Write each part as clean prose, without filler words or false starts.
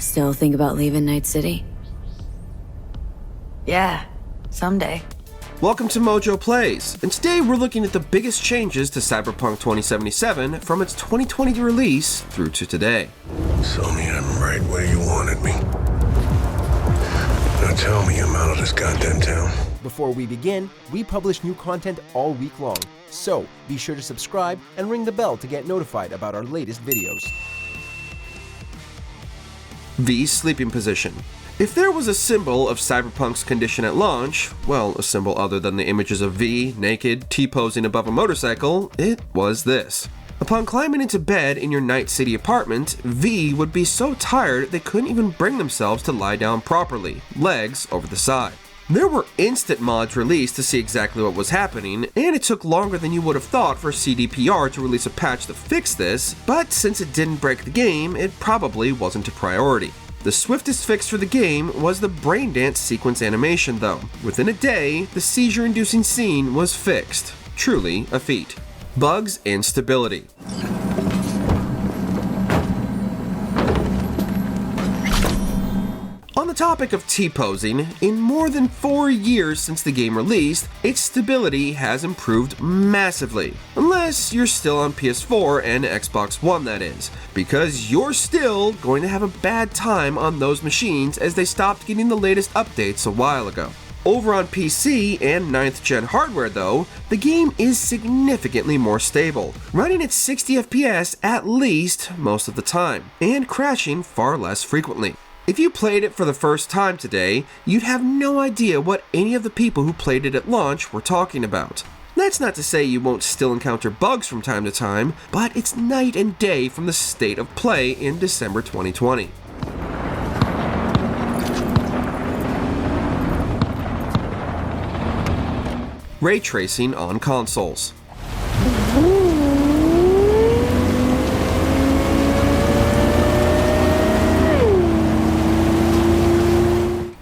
Still think about leaving Night City? Yeah, someday. Welcome to MojoPlays, and today we're looking at the biggest changes to Cyberpunk 2077 from its 2020 release through to today. Show me I'm right where you wanted me. Now tell me I'm out of this goddamn town. Before we begin, we publish new content all week long, so be sure to subscribe and ring the bell to get notified about our latest videos. V's sleeping position. If there was a symbol of Cyberpunk's condition at launch, well, a symbol other than the images of V, naked, T-posing above a motorcycle, it was this. Upon climbing into bed in your Night City apartment, V would be so tired they couldn't even bring themselves to lie down properly, legs over the side. There were instant mods released to see exactly what was happening, and it took longer than you would have thought for CDPR to release a patch to fix this, but since it didn't break the game, it probably wasn't a priority. The swiftest fix for the game was the brain dance sequence animation though. Within a day, the seizure-inducing scene was fixed. Truly a feat. Bugs and stability. On the topic of T-posing, in more than 4 years since the game released, its stability has improved massively. Unless you're still on PS4 and Xbox One, that is, because you're still going to have a bad time on those machines as they stopped getting the latest updates a while ago. Over on PC and 9th gen hardware though, the game is significantly more stable, running at 60 FPS at least most of the time, and crashing far less frequently. If you played it for the first time today, you'd have no idea what any of the people who played it at launch were talking about. That's not to say you won't still encounter bugs from time to time, but it's night and day from the state of play in December 2020. Ray tracing on consoles.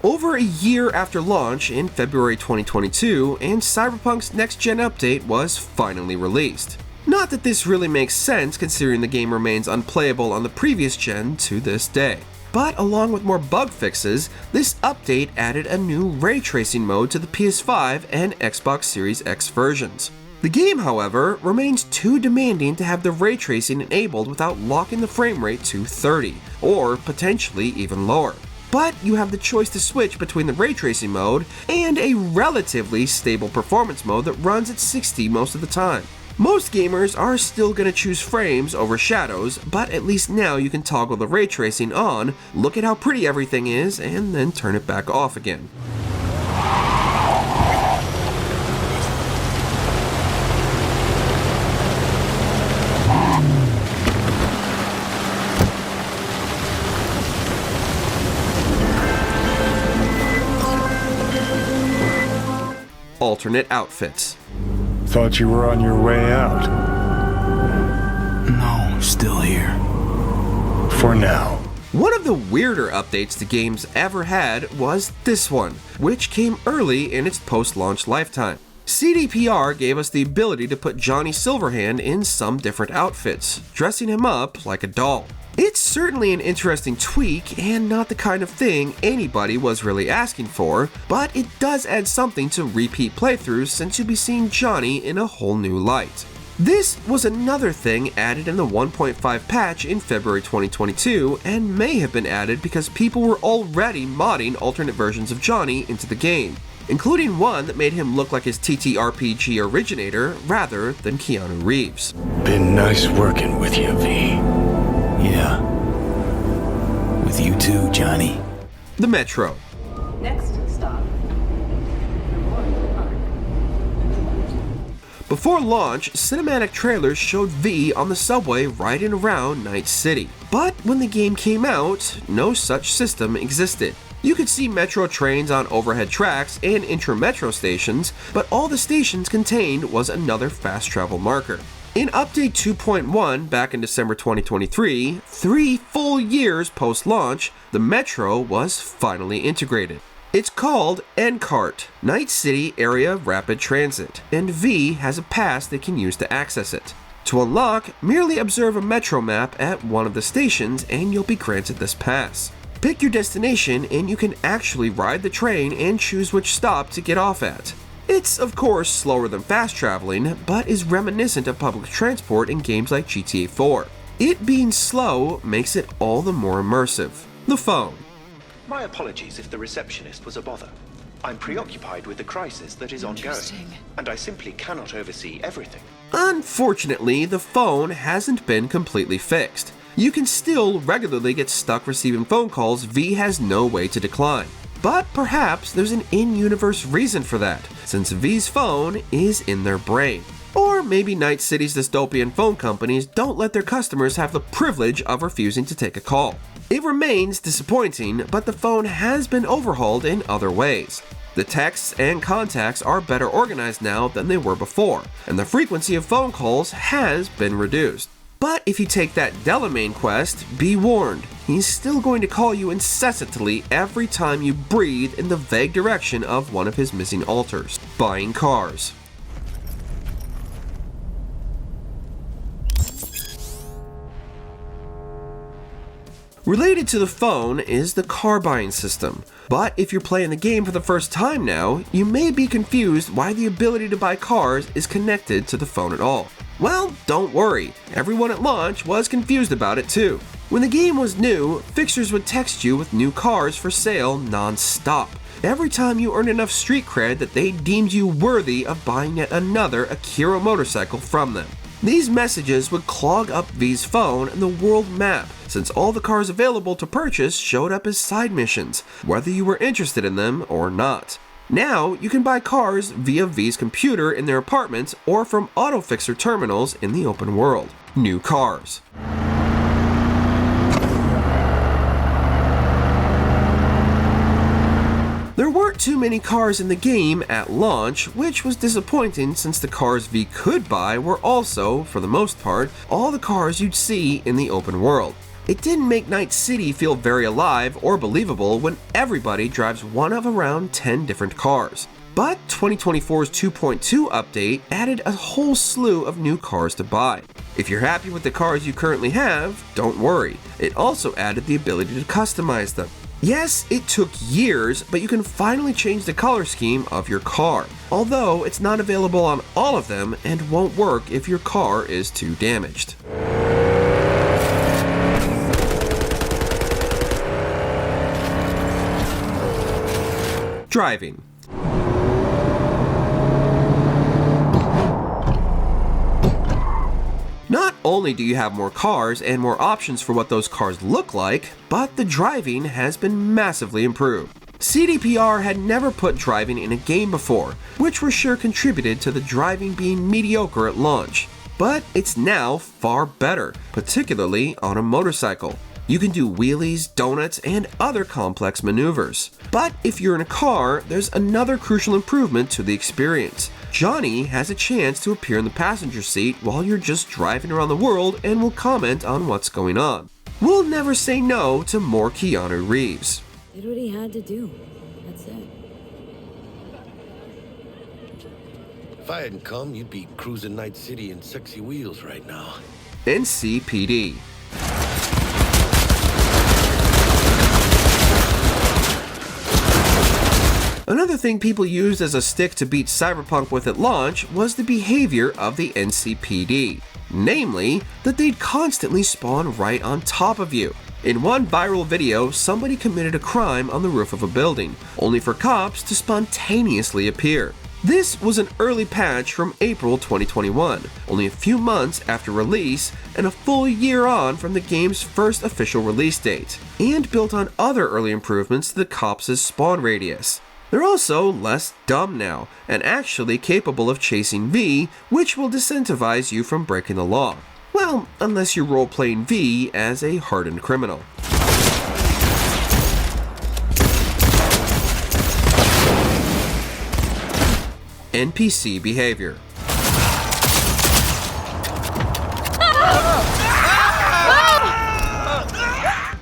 Over a year after launch in February 2022, and Cyberpunk's next-gen update was finally released. Not that this really makes sense considering the game remains unplayable on the previous gen to this day. But along with more bug fixes, this update added a new ray tracing mode to the PS5 and Xbox Series X versions. The game, however, remains too demanding to have the ray tracing enabled without locking the frame rate to 30, or potentially even lower. But you have the choice to switch between the ray tracing mode and a relatively stable performance mode that runs at 60 most of the time. Most gamers are still going to choose frames over shadows, but at least now you can toggle the ray tracing on, look at how pretty everything is, and then turn it back off again. Alternate outfits. Thought you were on your way out. No, still here. For now. One of the weirder updates the game's ever had was this one, which came early in its post-launch lifetime. CDPR gave us the ability to put Johnny Silverhand in some different outfits, dressing him up like a doll. It's certainly an interesting tweak and not the kind of thing anybody was really asking for, but it does add something to repeat playthroughs since you'll be seeing Johnny in a whole new light. This was another thing added in the 1.5 patch in February 2022 and may have been added because people were already modding alternate versions of Johnny into the game, including one that made him look like his TTRPG originator rather than Keanu Reeves. Been nice working with you, V. Yeah. With you too, Johnny. The Metro. Next stop. Before launch, cinematic trailers showed V on the subway riding around Night City. But when the game came out, no such system existed. You could see Metro trains on overhead tracks and intra-metro stations, but all the stations contained was another fast travel marker. In Update 2.1 back in December 2023, 3 full years post-launch, the Metro was finally integrated. It's called NCART, Night City Area Rapid Transit, and V has a pass they can use to access it. To unlock, merely observe a Metro map at one of the stations and you'll be granted this pass. Pick your destination and you can actually ride the train and choose which stop to get off at. It's of course slower than fast traveling, but is reminiscent of public transport in games like GTA 4. It being slow makes it all the more immersive. The phone. My apologies if the receptionist was a bother. I'm preoccupied with the crisis that is ongoing, and I simply cannot oversee everything. Unfortunately, the phone hasn't been completely fixed. You can still regularly get stuck receiving phone calls V has no way to decline. But perhaps there's an in-universe reason for that, since V's phone is in their brain. Or maybe Night City's dystopian phone companies don't let their customers have the privilege of refusing to take a call. It remains disappointing, but the phone has been overhauled in other ways. The texts and contacts are better organized now than they were before, and the frequency of phone calls has been reduced. But if you take that Delamain quest, be warned, he's still going to call you incessantly every time you breathe in the vague direction of one of his missing altars. Buying cars. Related to the phone is the car buying system, but if you're playing the game for the first time now, you may be confused why the ability to buy cars is connected to the phone at all. Well, don't worry, everyone at launch was confused about it too. When the game was new, fixers would text you with new cars for sale non-stop, every time you earned enough street cred that they deemed you worthy of buying yet another Akira motorcycle from them. These messages would clog up V's phone and the world map, since all the cars available to purchase showed up as side missions, whether you were interested in them or not. Now, you can buy cars via V's computer in their apartments or from auto-fixer terminals in the open world. New cars. There weren't too many cars in the game at launch, which was disappointing since the cars V could buy were also, for the most part, all the cars you'd see in the open world. It didn't make Night City feel very alive or believable when everybody drives one of around 10 different cars. But 2024's 2.2 update added a whole slew of new cars to buy. If you're happy with the cars you currently have, don't worry, it also added the ability to customize them. Yes, it took years, but you can finally change the color scheme of your car, although it's not available on all of them and won't work if your car is too damaged. Driving. Not only do you have more cars and more options for what those cars look like, but the driving has been massively improved. CDPR had never put driving in a game before, which for sure contributed to the driving being mediocre at launch. But it's now far better, particularly on a motorcycle. You can do wheelies, donuts, and other complex maneuvers. But if you're in a car, there's another crucial improvement to the experience. Johnny has a chance to appear in the passenger seat while you're just driving around the world and will comment on what's going on. We'll never say no to more Keanu Reeves. Did what he had to do. That's it. If I hadn't come, you'd be cruising Night City in sexy wheels right now. NCPD. Another thing people used as a stick to beat Cyberpunk with at launch was the behavior of the NCPD. Namely, that they'd constantly spawn right on top of you. In one viral video, somebody committed a crime on the roof of a building, only for cops to spontaneously appear. This was an early patch from April 2021, only a few months after release and a full year on from the game's first official release date, and built on other early improvements to the cops' spawn radius. They're also less dumb now, and actually capable of chasing V, which will disincentivize you from breaking the law. Well, unless you're role-playing V as a hardened criminal. NPC behavior.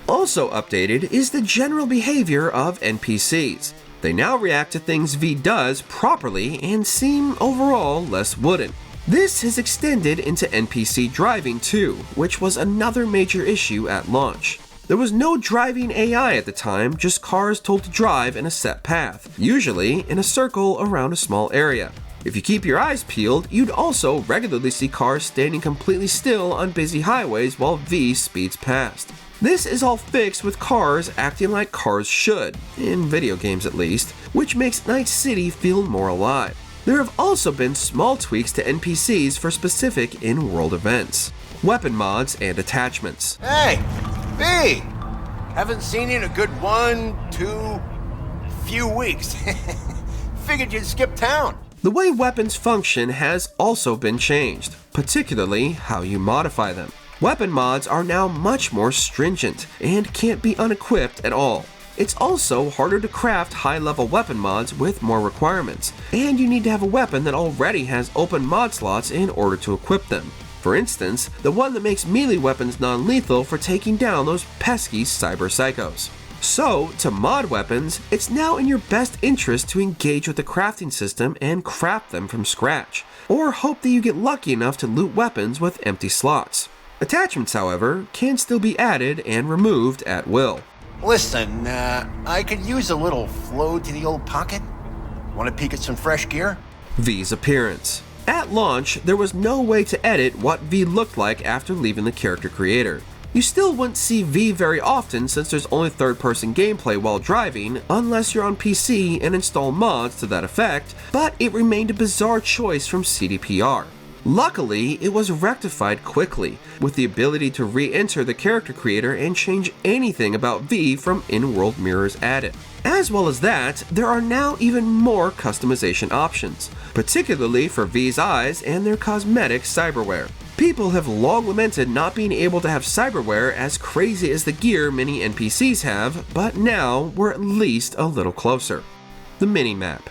Also updated is the general behavior of NPCs. They now react to things V does properly and seem overall less wooden. This has extended into NPC driving too, which was another major issue at launch. There was no driving AI at the time, just cars told to drive in a set path, usually in a circle around a small area. If you keep your eyes peeled, you'd also regularly see cars standing completely still on busy highways while V speeds past. This is all fixed with cars acting like cars should, in video games at least, which makes Night City feel more alive. There have also been small tweaks to NPCs for specific in-world events, weapon mods, and attachments. Hey, V! Haven't seen you in a good few weeks. Figured you'd skip town. The way weapons function has also been changed, particularly how you modify them. Weapon mods are now much more stringent and can't be unequipped at all. It's also harder to craft high-level weapon mods with more requirements, and you need to have a weapon that already has open mod slots in order to equip them. For instance, the one that makes melee weapons non-lethal for taking down those pesky cyber psychos. So, to mod weapons, it's now in your best interest to engage with the crafting system and craft them from scratch, or hope that you get lucky enough to loot weapons with empty slots. Attachments, however, can still be added and removed at will. Listen, I could use a little flow to the old pocket. Want to peek at some fresh gear? V's appearance. At launch, there was no way to edit what V looked like after leaving the character creator. You still wouldn't see V very often since there's only third-person gameplay while driving, unless you're on PC and install mods to that effect, but it remained a bizarre choice from CDPR. Luckily, it was rectified quickly, with the ability to re-enter the character creator and change anything about V from in-world mirrors added. As well as that, there are now even more customization options, particularly for V's eyes and their cosmetic cyberware. People have long lamented not being able to have cyberware as crazy as the gear many NPCs have, but now we're at least a little closer. The minimap.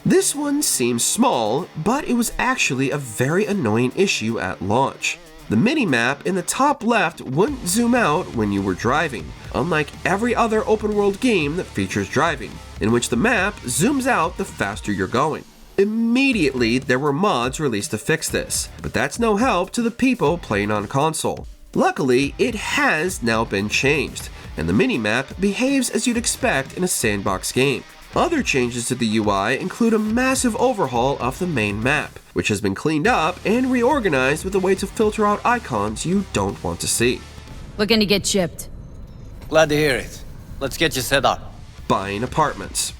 This one seems small, but it was actually a very annoying issue at launch. The minimap in the top left wouldn't zoom out when you were driving, unlike every other open world game that features driving, in which the map zooms out the faster you're going. Immediately, there were mods released to fix this, but that's no help to the people playing on console. Luckily, it has now been changed, and the minimap behaves as you'd expect in a sandbox game. Other changes to the UI include a massive overhaul of the main map, which has been cleaned up and reorganized with a way to filter out icons you don't want to see. Looking to get chipped. Glad to hear it. Let's get you set up. Buying apartments.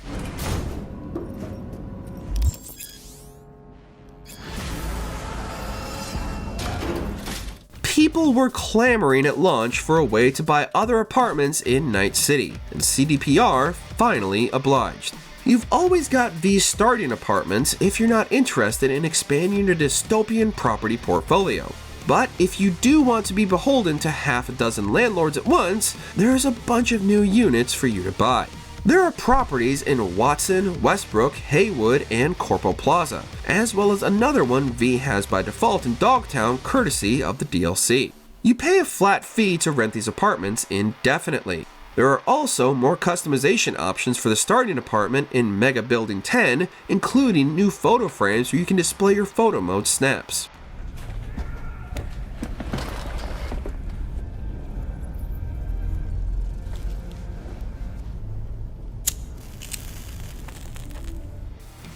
People were clamoring at launch for a way to buy other apartments in Night City, and CDPR finally obliged. You've always got V's starting apartments if you're not interested in expanding your dystopian property portfolio. But if you do want to be beholden to half a dozen landlords at once, there's a bunch of new units for you to buy. There are properties in Watson, Westbrook, Haywood, and Corporal Plaza, as well as another one V has by default in Dogtown courtesy of the DLC. You pay a flat fee to rent these apartments indefinitely. There are also more customization options for the starting apartment in Mega Building 10, including new photo frames where you can display your photo mode snaps.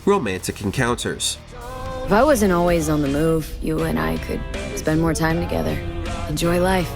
Romantic encounters. If I wasn't always on the move, you and I could spend more time together. Enjoy life.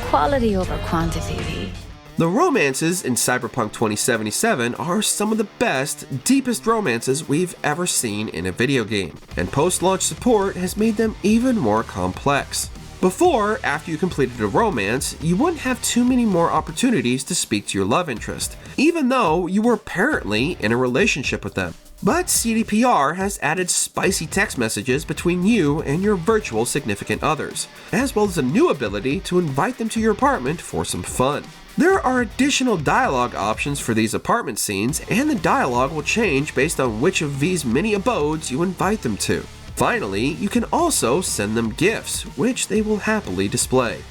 Quality over quantity, V. The romances in Cyberpunk 2077 are some of the best, deepest romances we've ever seen in a video game, and post-launch support has made them even more complex. Before, after you completed a romance, you wouldn't have too many more opportunities to speak to your love interest, even though you were apparently in a relationship with them. But CDPR has added spicy text messages between you and your virtual significant others, as well as a new ability to invite them to your apartment for some fun. There are additional dialogue options for these apartment scenes, and the dialogue will change based on which of these mini abodes you invite them to. Finally, you can also send them gifts, which they will happily display.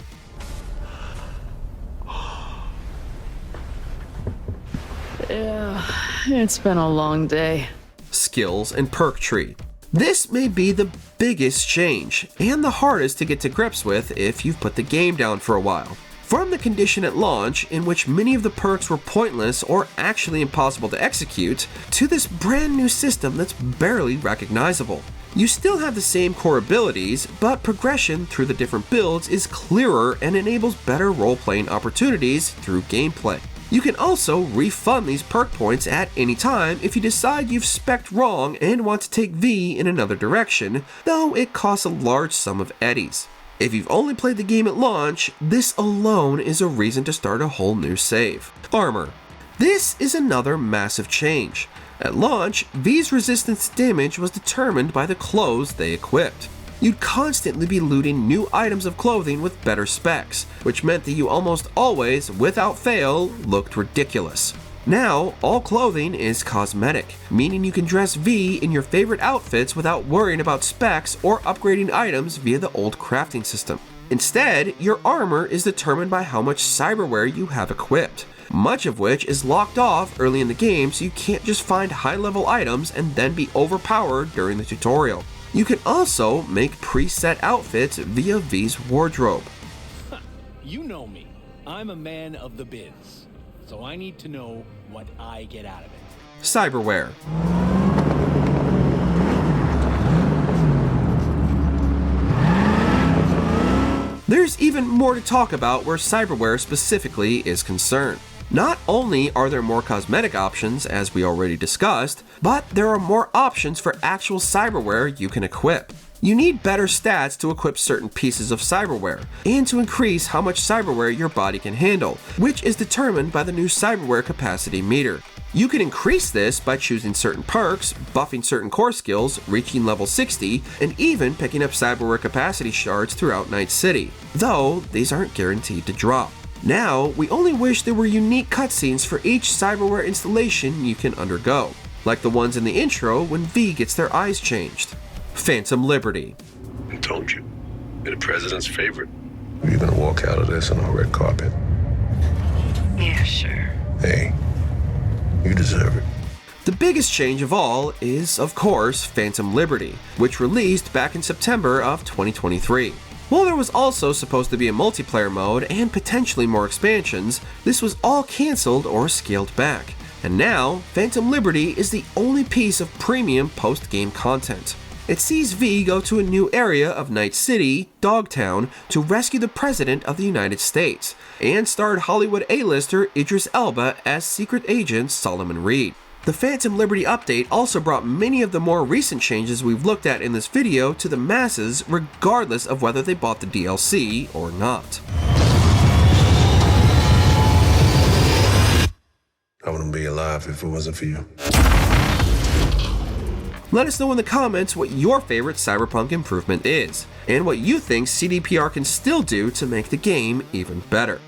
Yeah, it's been a long day. Skills and perk tree. This may be the biggest change, and the hardest to get to grips with if you've put the game down for a while. From the condition at launch, in which many of the perks were pointless or actually impossible to execute, to this brand new system that's barely recognizable. You still have the same core abilities, but progression through the different builds is clearer and enables better role-playing opportunities through gameplay. You can also refund these perk points at any time if you decide you've spec'd wrong and want to take V in another direction, though it costs a large sum of eddies. If you've only played the game at launch, this alone is a reason to start a whole new save. Armor. This is another massive change. At launch, V's resistance to damage was determined by the clothes they equipped. You'd constantly be looting new items of clothing with better specs, which meant that you almost always, without fail, looked ridiculous. Now, all clothing is cosmetic, meaning you can dress V in your favorite outfits without worrying about specs or upgrading items via the old crafting system. Instead, your armor is determined by how much cyberware you have equipped, much of which is locked off early in the game so you can't just find high-level items and then be overpowered during the tutorial. You can also make preset outfits via V's wardrobe. You know me. I'm a man of the biz, so I need to know what I get out of it. Cyberware. There's even more to talk about where cyberware specifically is concerned. Not only are there more cosmetic options, as we already discussed, but there are more options for actual cyberware you can equip. You need better stats to equip certain pieces of cyberware, and to increase how much cyberware your body can handle, which is determined by the new cyberware capacity meter. You can increase this by choosing certain perks, buffing certain core skills, reaching level 60, and even picking up cyberware capacity shards throughout Night City, though these aren't guaranteed to drop. Now, we only wish there were unique cutscenes for each cyberware installation you can undergo, like the ones in the intro when V gets their eyes changed. Phantom Liberty. I told you, you're the president's favorite. You're gonna walk out of this on a red carpet. Yeah, sure. Hey, you deserve it. The biggest change of all is, of course, Phantom Liberty, which released back in September of 2023. While there was also supposed to be a multiplayer mode and potentially more expansions, this was all cancelled or scaled back. And now, Phantom Liberty is the only piece of premium post-game content. It sees V go to a new area of Night City, Dogtown, to rescue the President of the United States, and starred Hollywood A-lister Idris Elba as Secret Agent Solomon Reed. The Phantom Liberty update also brought many of the more recent changes we've looked at in this video to the masses, regardless of whether they bought the DLC or not. I wouldn't be alive if it wasn't for you. Let us know in the comments what your favorite Cyberpunk improvement is, and what you think CDPR can still do to make the game even better.